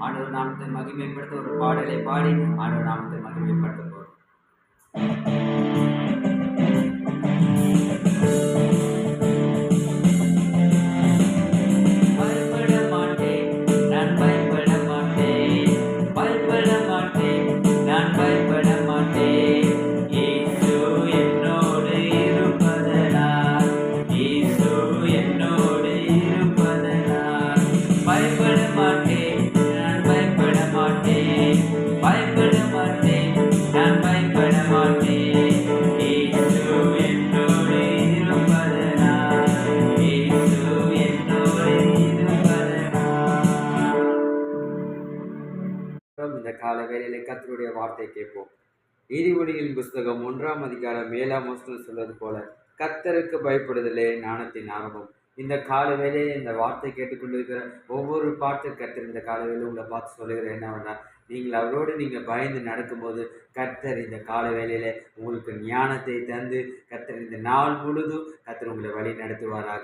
ஆண்டவர் நாமத்தை மகிமைப்படுத்த ஒரு பாடலை பாடி ஆண்டவர் நாமத்தை மகிமைப்படுத்த போறோம். இந்த கால வேளையிலே கர்த்தருடைய வார்த்தை கேட்போம். நீதிமொழிகளின் புஸ்தகம் 1ஆம் அதிகாரம் 7ஆம் வசனம் சொல்வது போல, கர்த்தருக்கு பயப்படுதலே ஞானத்தின் ஆரம்பம். இந்த கால வேளையிலே இந்த வார்த்தை கேட்டுக்கொண்டிருக்கிற ஒவ்வொரு பாட்டு கர்த்தர் இந்த கால வேளையில உங்களை பார்த்து சொல்லுகிற என்னவென்றால், நீங்கள் அவரோடு நீங்கள் பயந்து நடக்கும்போது கர்த்தர் இந்த கால வேளையில உங்களுக்கு ஞானத்தை தந்து கர்த்தர் இந்த நாள் முழுதும் கர்த்தர் உங்களை வழி நடத்துவாராக.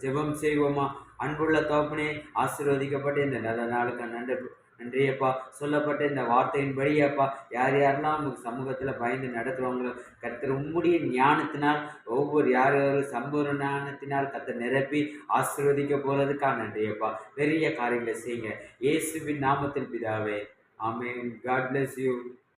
ஜெபம் செய்வோமா? அன்புள்ள தகப்பனே, ஆசீர்வதிக்கப்பட்ட இந்த நல்ல நாளுக்கு நன்றியப்பா. சொல்லப்பட்ட இந்த வார்த்தையின்படியப்பா, யார் யாரெல்லாம் உங்களுக்கு சமூகத்தில் பயந்து நடக்கிறவங்களோ கர்த்தர் உம்முடைய ஞானத்தினால் ஒவ்வொரு யார் சம்பூர்ண ஞானத்தினால் கர்த்தர் நிரப்பி ஆசீர்வதிக்க போறதுக்காக நன்றியப்பா. பெரிய காரியங்களை செய்யுங்க. இயேசுவின் நாமத்தில் பிதாவே, ஆமென். God bless you.